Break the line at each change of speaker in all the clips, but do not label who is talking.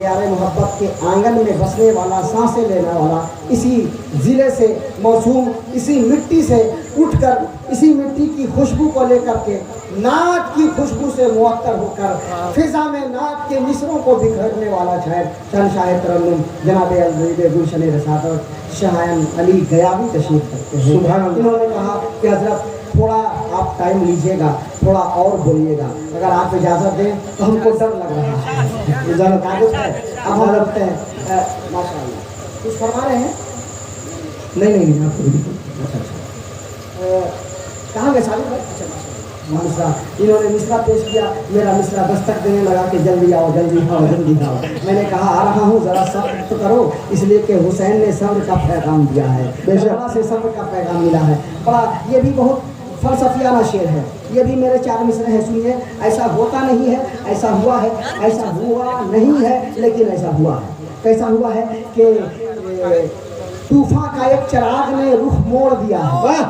प्यारे मोहब्बत के आंगन में बसने वाला, सांसें लेने वाला, इसी ज़िले से मौसूम, इसी मिट्टी से उठकर, इसी मिट्टी की खुशबू को लेकर के, नात की खुशबू से मुअत्तर होकर फिजा में नात के मिसरों को बिखरने वाला शायर शहंशाह तरन्नुम जनाब अज़ीज़ गुलशन रसात शाहन अली गयावी तशरीफ रखते हैं। इन्होंने कहा कि हज़रत थोड़ा आप टाइम लीजिएगा, थोड़ा और बोलिएगा, अगर आप इजाज़त दें तो हमको डर लग रहा है। इजाज़त कागज़ है, अब हम रखते हैं। माशाअल्लाह कुछ फरमा रहे हैं? नहीं आपको अच्छा कहाँ गए साबित भाई? अच्छा मिसरा, इन्होंने मिसरा पेश किया, मेरा मिसरा दस्तक देने लगा कि जल्दी आओ जल्दी आओ जल्दी आओ। मैंने कहा आ रहा हूँ, ज़रा सब्र तो करो, इसलिए कि हुसैन ने सब्र का पैगाम दिया है, बेशरा से सब्र का पैगाम मिला है। बड़ा ये भी बहुत फलसफियाना शेर है, ये भी मेरे 4 मिसरे हैं, सुनिए। ऐसा होता नहीं है, ऐसा हुआ है, ऐसा हुआ नहीं है, लेकिन ऐसा हुआ है। कैसा हुआ है कि तूफान का एक चिराग ने रुख मोड़ दिया है।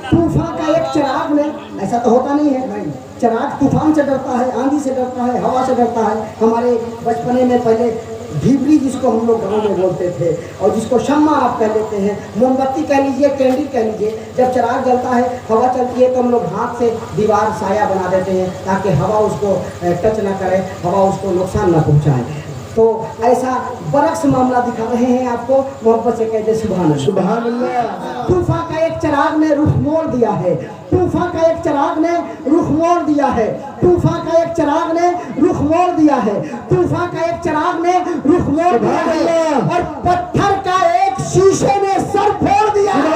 तूफान का एक चिराग ने, ऐसा तो होता नहीं है, चिराग तूफान से डरता है, आंधी से डरता है, हवा से डरता है। हमारे बचपने में पहले ढिबरी जिसको हम लोग गाँव में बोलते थे, और जिसको शम्मा आप कह लेते हैं, मोमबत्ती कह लीजिए, कैंडी कह लीजिए, जब चिराग जलता है, हवा चलती है, तो हम लोग हाथ से दीवार साया बना देते हैं ताकि हवा उसको टच ना करे, हवा उसको नुकसान ना पहुँचाए। तो ऐसा बरक्स मामला दिखा रहे हैं आपको, मोहब्बत से कहते सुभान अल्लाह। तूफान का एक चिराग ने रुख मोड़ दिया है, तूफान का एक चिराग ने रुख मोड़ दिया है, तूफान का एक चिराग ने रुख मोड़ दिया है, तूफान का एक चिराग ने रुख मोड़ दिया है, और पत्थर का एक शीशे ने सर फोड़ दिया है।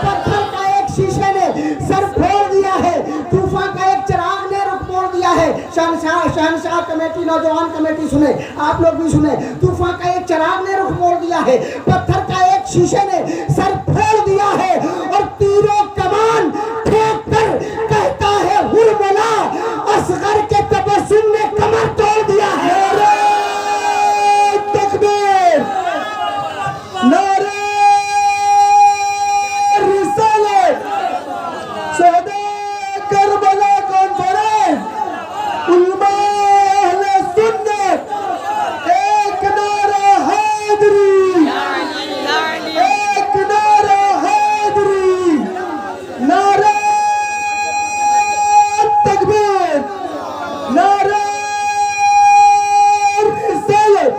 पत्थर का एक शीशे ने सर फोड़ दिया है, तूफान का एक चिराग ने रुख मोड़ दिया है। शहंशाह कमेटी, नौजवान कमेटी सुने, आप लोग भी सुने। तूफान का एक चिराग ने रुख मोड़ दिया है, पत्थर का एक शीशे ने सर फोड़ दिया है, और तीरों कमान फेंक कर कहता है हुरमला, असगर के तबस्सुम ने कमर तोड़ दिया है। तकबीर, नारे रिसालत, शहदा करबला कॉन्फ्रेंस, उलमा अहले सुन्नत, एक नारा हैदरी, एक नारा हैदरी, नारा तकबीर, नारा रिसालत।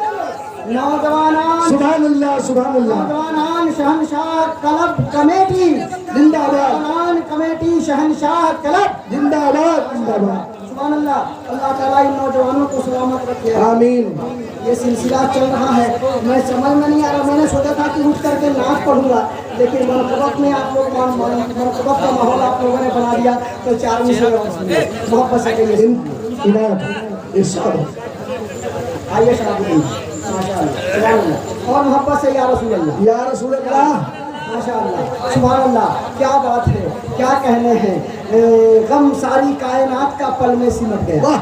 नौजवानान सुभान अल्लाह, सुभान अल्लाह। नौजवानान शहंशाह क्लब कमेटी जिंदाबाद, नौजवान कमेटी शहंशाह क्लब जिंदाबाद जिंदाबाद। सुभान अल्लाह। अल्लाह ताला इन नौजवानों को सलामत रखे, आमीन। ये सिलसिला चल रहा है, मैं समझ में नहीं आ रहा, मैंने सोचा था कि उठ करके नाच पढ़ूंगा, लेकिन मनक़बत में आप लोग मनक़बत का माहौल आप लोगों ने बना दिया, तो 4 मिसरे मोहब्बत से कहिए इनाम इरशाद। आइए शराबुद्दीन, माशाअल्लाह, सुभान अल्लाह, और मोहब्बत से या रसूल अल्लाह, या रसूल अल्लाह, माशाअल्लाह, सुभान अल्लाह। क्या बात है, क्या कहने हैं, गम सारी कायनात का पल में सिमट गया।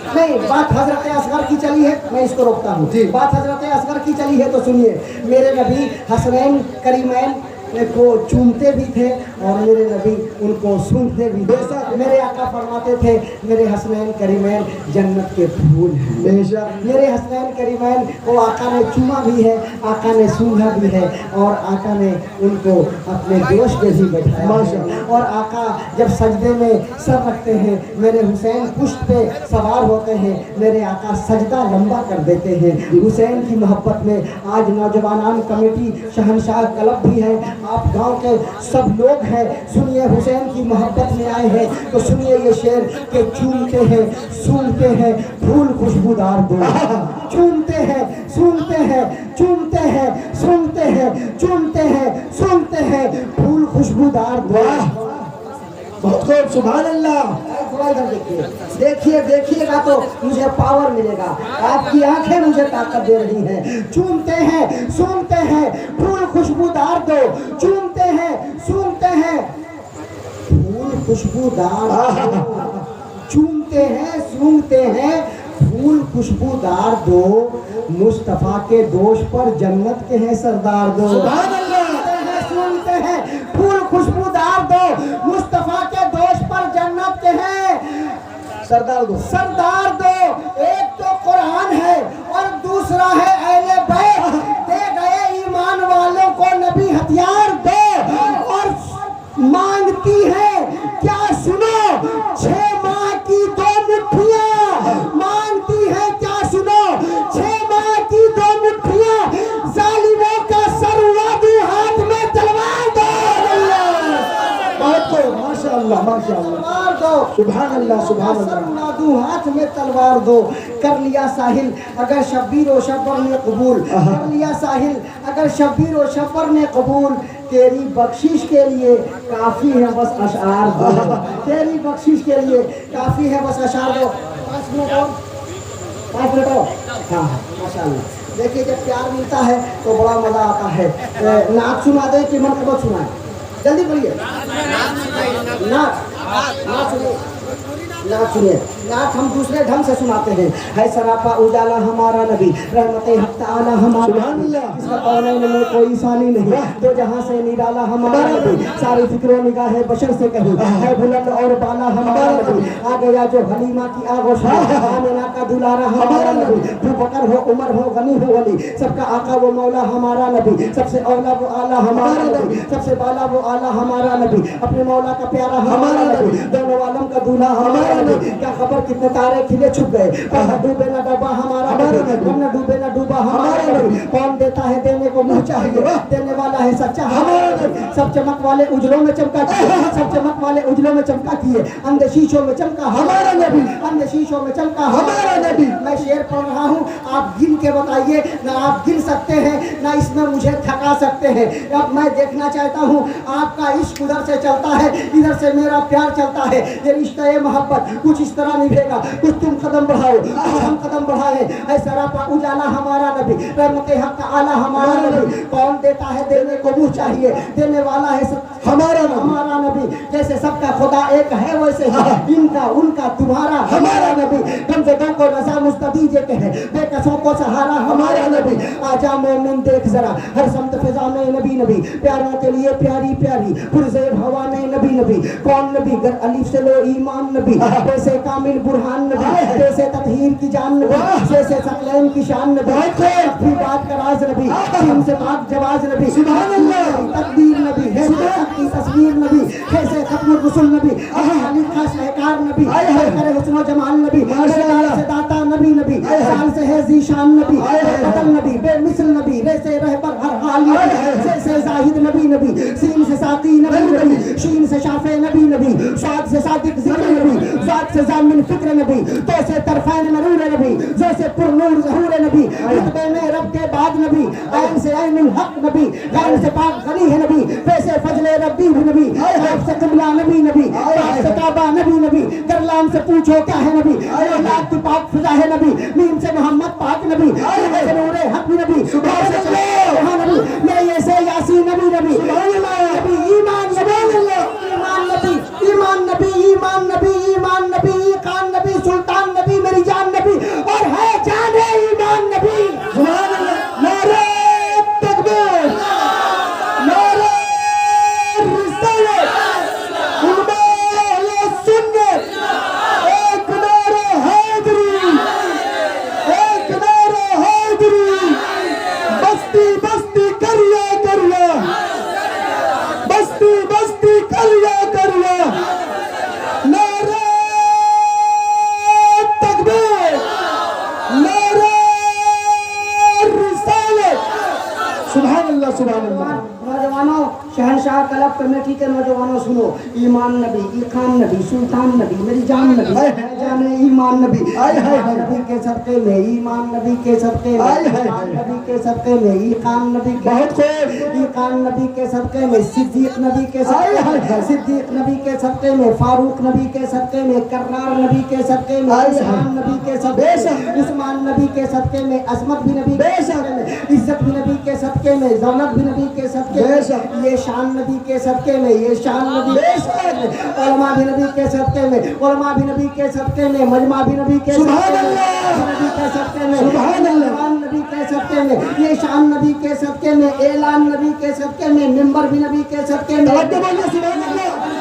नहीं, बात हजरत असगर की चली है, मैं इसको रोकता हूँ। बात हजरत असगर की चली है तो सुनिए। मेरे नबी हसनैन करीमैन को चूमते भी थे, और मेरे नबी उनको सूंघते भी थे। मेरे आका फरमाते थे, मेरे हसनैन करीमैन जन्नत के फूल हैं। बेशक मेरे हसनैन करीमैन को आका ने चूमा भी है, आका ने सूंघा भी है, और आका ने उनको अपने दोष पे भी बैठाया है। और आका जब सजदे में सर रखते हैं, मेरे हुसैन पुष्ट पे सवार होते हैं, मेरे आका सजदा लंबा कर देते हैं। हुसैन की मोहब्बत में आज नौजवानान कमेटी शहंशाह क्लब भी है, आप गांव के सब लोग हैं। सुनिए, हुसैन की मोहब्बत में आए हैं तो सुनिए ये शेर के चूमते हैं, सूंघते हैं, फूल खुशबूदार दो। चूमते हैं, सूंघते हैं, चूमते हैं, सूंघते हैं, चूमते हैं, सूंघते हैं, फूल खुशबूदार दो। बहुत खूब, सुभान अल्लाह। थोड़ा इधर देखिए, देखिए देखिएगा तो मुझे पावर मिलेगा, आपकी आंखें मुझे ताकत दे रही हैं। चूमते हैं, सूंघते हैं, फूल खुशबूदार दो। चूमते हैं, सूंघते हैं, फूल खुशबूदार दो। चूमते हैं, सूंघते हैं, फूल खुशबूदार दो। मुस्तफा के दोष पर जन्नत के हैं सरदार दो। सूंघते हैं, फूल खुशबूदार दो। मुस्तफा के दोष पर जन्नत के हैं सरदार दो। सरदार दो। एक तो कुरान है और दूसरा तलवार दो,
सुभान अल्लाह, सुभान
सर
अल्लाह।
उड़ा दूं, हाथ में तलवार दो। कर लिया साहिल अगर शब्बीर व शब्बर ने कबूल, कर लिया साहिल अगर शब्बीर व शब्बर ने कबूल, तेरी बख्शिश के लिए काफी है बस अशआर दो, तेरी बख्शिश के लिए काफी है बस अशआर दो। 5 मिनट और, 5 मिनट और। हाँ हाँ माशाअल्लाह। देखिए जब प्यार मिलता है तो बड़ा मजा आता है। नात सुना दे कि मनकबत सुनाए, जल्दी बोलिए। नात सुनिए, नात सुनिए। नात हम दूसरे ढंग से सुनाते हैं। है सरापा उजाला हमारा नबी, रहमते हक ताला हमारा नबी, इसका कौनैन में कोई सानी नहीं, तो जहां से निराला हमारा नबी, सारी फिक्र निगाहे बशर से कहीं, है बुलंद और बाला हमारा नबी। आ गया जो हलीमा की आगोश में, आमिना का दुलारा हमारा नबी। अबू बकर हो, उमर हो, गनी हो, वली, सबका आका वो मौला हमारा नबी। सबसे औला वो आला हमारा नबी, सबसे बाला वो आला हमारा नबी। अपने मौला का प्यारा हमारा नबी, दोनों आलम का दूल्हा हमारा नबी। क्या खबर कितने तारे खिले छुप गए, न डूबे न डूबा हमारा नबी, न डूबे न डूबा हमारा नबी। कौन देता है देने को मुँह चाहिए, देने वाला है सच्चा हमारा नबी। सब चमक वाले उजलों में चमका किए, सब चमक वाले उजलों में चमका किए, अंधे शीशों में चमका हमारा नबी, अंधे शीशों में चमका हमारा नबी। मैं शेर पढ़ रहा हूँ, आप गिन के बताइए, ना आप गिन सकते हैं ना इसमें मुझे थका सकते हैं। अब मैं देखना चाहता हूँ आपका इश्क उधर से चलता है, इधर से मेरा प्यार चलता है। ये रिश्ता ये मोहब्बत कुछ इस तरह निभेगा, कुछ तुम कदम बढ़ाओ, कुछ हम कदम बढ़ाए। ऐसा सरापा उजाला हमारा नबी, रहमते हक का आला हमारा नबी। कौन देता है देने को मुँह चाहिए, देने वाला है हमारा नबी। जैसे सबका खुदा एक है वैसे ही इनका उनका तुम्हारा हमारा नबी। कमजोरों को रजा मुस्तदीजे के है, बेकसों को सहारा हमारा नबी। आजा मोमिन देख जरा हर समत फिजा में नबी नबी, प्यारों के लिए प्यारी प्यारी पुरज़ेब हवा में नबी नबी। कौन नबी गर अलीफ से लो ईमान नबी, जैसे कामिल बुरहान नबी, जैसे ततहीर की जान नबी, जैसे सकलैन की शान नबी। अपनी बात का राज नबी, सीन से पाक जवाज नबी, सुभान अल्लाह तकदीर नबी, है की तस्वीर नबी, कैसे खत्म रसूल नबी, अली का सहकार नबी, करे हुस्न जमाल नबी, माशाअल्लाह से दाता नबी नबी, साल से है जीशान नबी, बदल नबी, बेमिसल नबी, रहसे रहबर हर हाल नबी, से जाहिद नबी नबी, सीन से साकी नबी नबी, शीन से शाफे नबी नबी, साद से सादिक जिक्र नबी, जात से जामिन फिक्र नबी, तो से तरफैन नूर नबी, जैसे पुरनूर ज़हूर नबी, रुतबे में रब के बाद नबी, ऐन से ऐन हक नबी, गान से पाक गनी है नबी, वैसे फजले रब्बी भी नबी, आप से क़िबला नबी नबी, आप से काबा नबी नबी, करलाम से पूछो क्या है नबी, औलाद की पाक फिजा है नबी, मीम से मोहम्मद पाक नबी, से नूरे हक नबी, सुबह से चले नबी, मैं ये से यासीन नबी नबी, नबी ईमान नबी, ईमान नबी, ईमान नबी, ईमान नबी, ईमान नबी, खान नबी, सुल्तान नबी, मेरी जान नबी, और है जाने ईमान नबी। सुभान अल्लाह, नारे तकबीर, नारे रिसालत, उम्मत सुन्नत, एक नारे हैदरी, एक नारे हैदरी, बस्ती बस्ती करिया करिया, बस्ती बस्ती करिया करिया, नारे तकबीर, नारे रिसालत, सुभान अल्लाह, सुभान अल्लाह। नौजवानों, शहनशाह कलब कमेटी के नौजवानों सुनो, ईमान नबी, ईखान नबी, सुल्तान नबी, मेरी जान नबी, जाने ईमान नबी, नबी के सदके में, ईमान नबी के सदके में, नबी के सदके में, ईखान नबी के, ईखान नबी के सदके में, सिद्दीक नबी के सदके में, सिद्दीक नबी के सदके में, फारूक नबी के सदके में, कर्रार नबी के सदके में, उस्मान नबी के सदके में, उस्मान नबी के सदके में, अजमत भी नबी के सदके में, इज्जत भी नबी के सदके में, दौलत भी नबी के सदके में, ये शान नबी के सदके में, ये शान नबी के सदके में, उलमा भी नबी के सदके में, उलमा भी नबी के सदके में, मजमा भी नबी के सदके में, नबी के सदके में, सुभान अल्लाह नबी के सदके में, ये शान नबी के सदके में, ऐलान नबी के सदके में, मिंबर भी नबी के सदके में,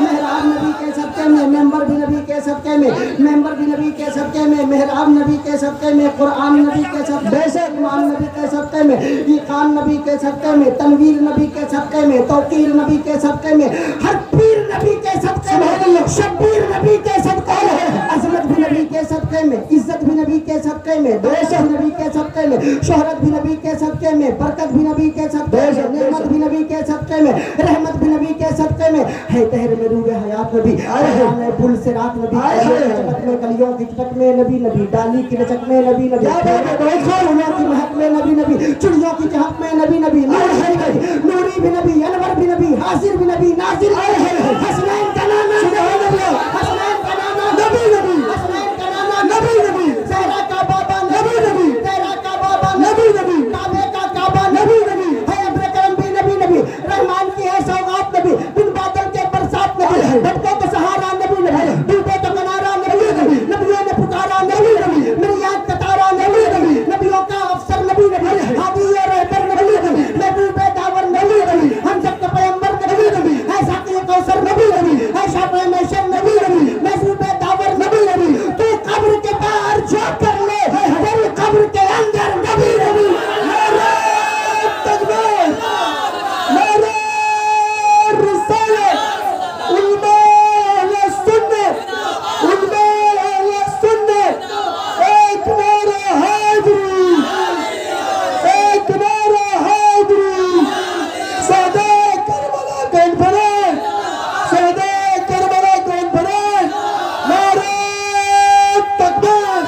मेहराब नबी के सदके में, मेंबर भी नबी के सदके में, मेंबर भी नबी के सदके में, मेहराब नबी के सदके में, कुरान नबी के सदके में, इमाम नबी के सदके में, ईखान नबी के सदके में, तनवीर नबी के सदके में, तौकीर नबी के सदके में, हर पीर नबी के सदके में, शब्बीर नबी के सदके में, अजमत भी नबी के صدقے میں, عزت بھی نبی کے صدقے میں, دولت بھی نبی کے صدقے میں, شہرت بھی نبی کے صدقے میں, برکت بھی نبی کے صدقے میں, نعمت بھی نبی کے صدقے میں, رحمت بھی نبی کے صدقے میں ہے. تہر میں روح حیات نبی, پل سے رات نبی, چمک میں کلیوں کی چٹک میں نبی نبی, ڈالی کی لچک میں نبی نبی, پھولوں کی مہک میں نبی نبی, چڑیوں کی چہک میں نبی نبی, نوری بھی نبی, انور بھی نبی, حاضر بھی نبی, ناظر حسنین کا نانا حسنین کا نانا نبی نبی, حسنین کا نانا نبی نبی, زہرا کا بابا نبی نبی, تیرا کا بابا نبی نبی, کعبے کا کعبہ نبی نبی, ہے ابر کرم بھی نبی نبی, رحمان کی ہے سوغات نبی, بن بادل کے برسات نبی, بھٹکے تو سہارا نبی نبی, ڈوبے تو کنارا نبی نبی, نبیوں نے پکارا نبی نبی, میری یاد کتارا نبی نبی, نبیوں کا افسر نبی نبی, ہادی اور رہبر نبی نبی, محبوب داور نبی نبی, ہم سب کے پیغمبر نبی نبی, ہے ساقی کوثر نبی نبی, ہے شافع محشر نبی نبی, محبوب داور نبی نبی, تو قبر کے باہر جو کر لے تیری قبر کے اندر نبی نبی. نعرہ تکبیر, نعرہ رسالت, علماء و سنت, علماء و سنت, ایک نعرہ حیدری, ایک نعرہ حیدری, سادہ کربلا کانفرنس, سادہ کربلا کانفرنس, نعرہ تکبیر,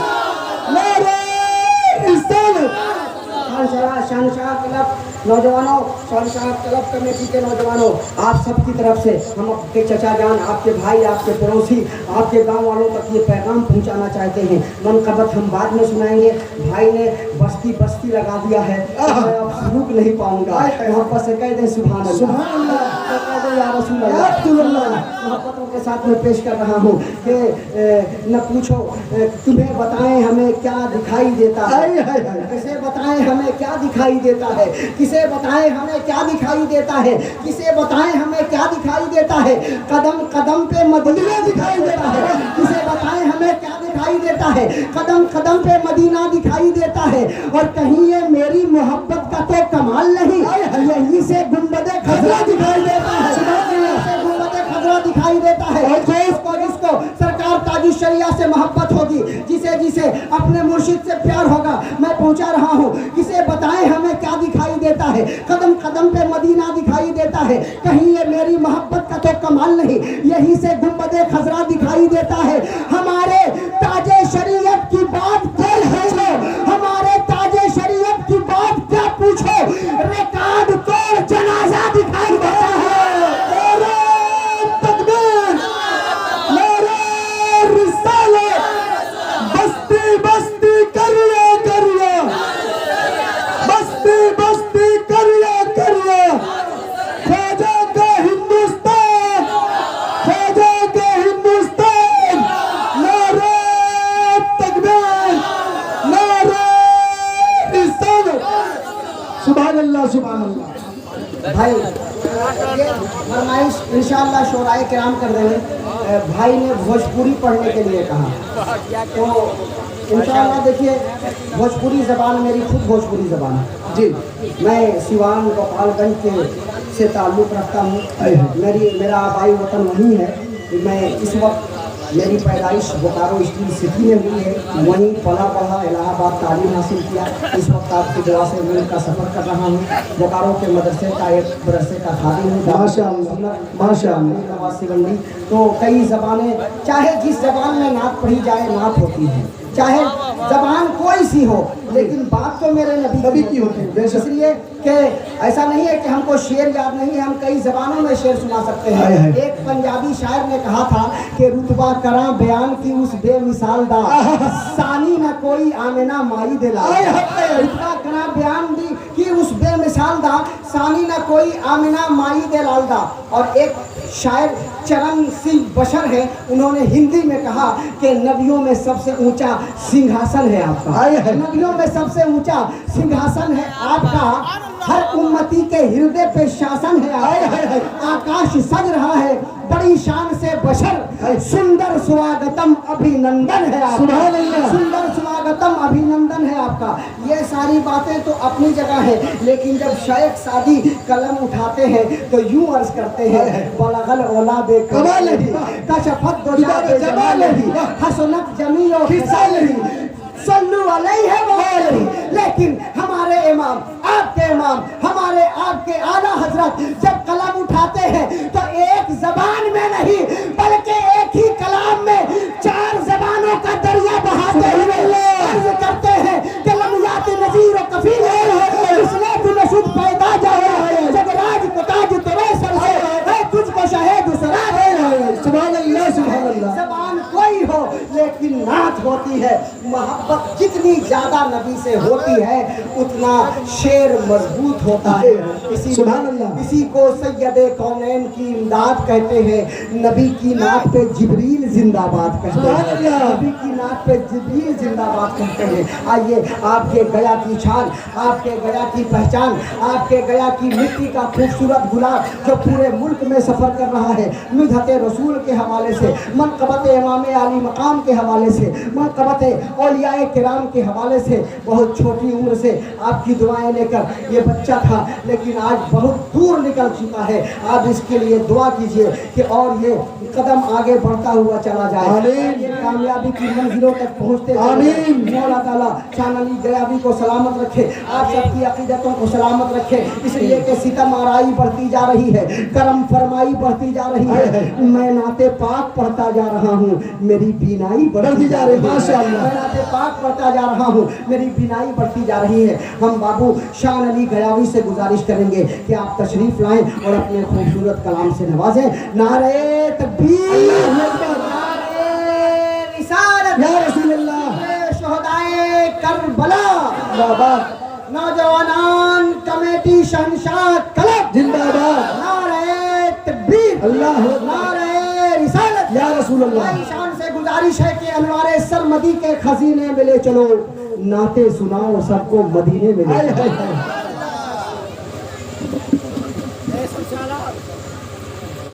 نعرہ رسالت. شہنشاہ کلب نوجوانوں, شہنشاہ کلب کمیٹی کے نوجوانوں, آپ سب کی طرف سے ہم آپ کے چچا جان, آپ کے بھائی, آپ کے پڑوسی, آپ کے گاؤں والوں تک یہ پیغام پہنچانا چاہتے ہیں. منقبت ہم بعد میں سنائیں گے. بھائی نے بستی بستی لگا دیا ہے, میں اب سلوک نہیں پاؤں گا. محبت سے کہہ دیں سبحان اللہ, سبحان اللہ, کہہ دیں یا رسول اللہ. محبتوں کے ساتھ میں پیش کر رہا ہوں کہ نہ پوچھو تمہیں بتائیں ہمیں کیا دکھائی دیتا ہے, کسے بتائیں ہمیں کیا دکھائی دیتا ہے, کسے بتائیں ہمیں کیا دکھائی دیتا ہے, کسے بتائیں ہمیں کیا دکھائی دیتا ہے. قدم قدم پہ مدینہ دکھائی دیتا ہے, کسے بتائیں ہمیں کیا دکھائی دیتا ہے. قدم قدم پہ مدینہ دکھائی دیتا ہے, اور کہیں یہ میری محبت کا تو کمال نہیں, یہیں سے گنبد خضرا دکھائی دیتا ہے, یہیں سے گنبد خضرا دکھائی دیتا ہے. جس کو سرکار تاج الشریعہ سے محبت ہوگی, جسے اپنے مرشد سے پیار ہوگا, میں پہنچا رہا ہوں. کسے بتائیں ہمیں کیا دکھائی دیتا ہے. قدم قدم پہ مدینہ دکھائی دیتا ہے, کہیں یہ میری محبت کا تو کمال نہیں, یہیں سے گنبد خضرا دکھائی دیتا ہے. ہمارے تاج شریعت کی بات کیا پوچھو, ہمارے تاج شریعت کی بات کیا پوچھو, ریکارڈ توڑ جنازہ دکھائی دیتا ہے. بستی بستی کریا کریا, بستی بستی کریا کریا, خواجہ کا ہندوستان, خواجہ کا ہندوستان. نعرہ تکبیر, نعرہ رسالت. سبحان اللہ, سبحان اللہ. بھائی فرمائش انشاءاللہ شورائے کرام کر دیں گے. بھائی نے بھوجپوری پڑھنے کے لیے کہا, تو انشاءاللہ دیکھیے بھوجپوری زبان میری خود بھوجپوری زبان ہے جی. میں سیوان گوپال گنج کے سے تعلق رکھتا ہوں, میرا آبائی وطن وہیں ہے. میں اس وقت میری پیدائش بوکارو اسٹیل سٹی میں ہوئی ہے, وہیں پلا پڑھا, الہ آباد تعلیم حاصل کیا. اس وقت آپ کی دعا سے ملک کا سفر کر رہا ہوں. بوکارو کے مدرسے کا ایک مدرسے کا خادم ہوں. ماشاء اللہ, ماشاء اللہ. نواز سیونڈی. تو کئی زبانیں, چاہے جس زبان میں نعت پڑھی جائے نعت ہوتی ہے, چاہے زبان کوئی سی ہو, لیکن بات تو میرے نبی کی ہوتی ہے. اس لیے کہ ایسا نہیں ہے کہ ہم کو شعر یاد نہیں ہے, ہم کئی زبانوں میں شعر سنا سکتے ہیں. ایک پنجابی شاعر نے کہا تھا کہ رتبہ کراں بیان کی اس بے مثال دا, ثانی نہ کوئی آمنہ مائی دلا. رتبہ کراں بیان دی کی اس بے مثال دا, ثانی نہ کوئی آمنہ مائی دلال دا. اور ایک شاعر چرن سنگھ بشر ہے, انہوں نے ہندی میں کہا کہ نبیوں میں سب سے اونچا سنگھاسن ہے آپ کا, نبیوں میں سب سے اونچا سنگھاسن ہے آپ کا, ہر امتی کے ہردے پہ شاسن ہے. آکاش سج رہا ہے बड़ी शान से बशर, सुंदर स्वागतम अभिनंदन है आपका,
सुभान अल्लाह।
सुंदर स्वागतम अभिनंदन है आपका। ये सारी बातें तो अपनी जगह है, लेकिन जब शायक सादी कलम उठाते हैं तो यूं अर्ज करते हैं, बलगल औलादे
कमालही,
कशफत दुजाबे जमालही, हसनत जमीओ खिसालही, सल्लु अलैहि व आलिही। लेकिन हमारे इमाम, आपके इमाम, हमारे आपके आला हजरत जब कलम उठाते हैं तो एक जबान में नहीं बल्कि एक ही कलाम में 4 जबानों का दरिया बहाते हुए अर्ज करते हैं कि लमयात नजीर व कफील है, इसलिए तू नशुद पैदा जाए जगराज को ताज तेरे सर से है, तुझको शहीद सराज है।
सुभान अल्लाह, सुभान अल्लाह।
जबान कोई हो लेकिन नात होती है। मोहब्बत जितनी ज्यादा नबी से होती है उतना शेर मजबूत होता है।
सुभान अल्लाह।
इसी को सैयदे कौनैन की इमदाद कहते हैं। नबी की नात पे जिब्रील जिंदाबाद कहते
सुभान
हैं,
अल्लाह।
नबी की नात पे जिब्रील जिंदाबाद कहते हैं। आइए आपके गया की शान, आपके गया की पहचान, आपके गया की मिट्टी का खूबसूरत गुलाब जो पूरे मुल्क में सफर कर रहा है, मिदहत रसूल के हवाले से, मनक़बत इमाम अली मकाम के हवाले से, मनक़बत औलियाए किराम के हवाले से, बहुत छोटी उम्र से आपकी दुआएं लेकर ये बच्चा था, लेकिन आज बहुत दूर निकल चुका है। आप इसके लिए दुआ कीजिए कि और ये कदम आगे बढ़ता हुआ चला जाए,
आमीन।
ये कामयाबी की मंजिलों तक पहुँचते
आमीन।
मौला ताला शान अली गयाबी को सलामत रखे, आप सबकी अकीदतों को सलामत रखे, इसलिए कि सितम आराई बढ़ती जा रही है, करम फरमाई बढ़ती जा रही है। मैं नाते पाक पढ़ता जा रहा हूँ, मेरी बीनाई बढ़ती जा रही है।
माशाअल्लाह।
मैं नाते पाक पढ़ता जा रहा हूँ, मेरी बीनाई बढ़ती जा रही है। हम बाबू शान अली गयाबी से गुजारिश करेंगे कि आप तशरीफ लाएं और अपने खूबसूरत कलाम से नवाजें। नारे तकबीर, नारे रिसालत,
या रसूल अल्लाह,
शहदाए करबला,
बाबा
नौजवानान कमेटी शहंशाह कलब
जिंदाबाद,
नारे तकबीर,
अल्लाह
नारे रिसालत,
या रसूल अल्लाह।
भाई शान से गुजारिश है कि अनवारे सरमदी के खजीने में ले चलो, नाते सुनाओ सबको मदीने में ले चलो।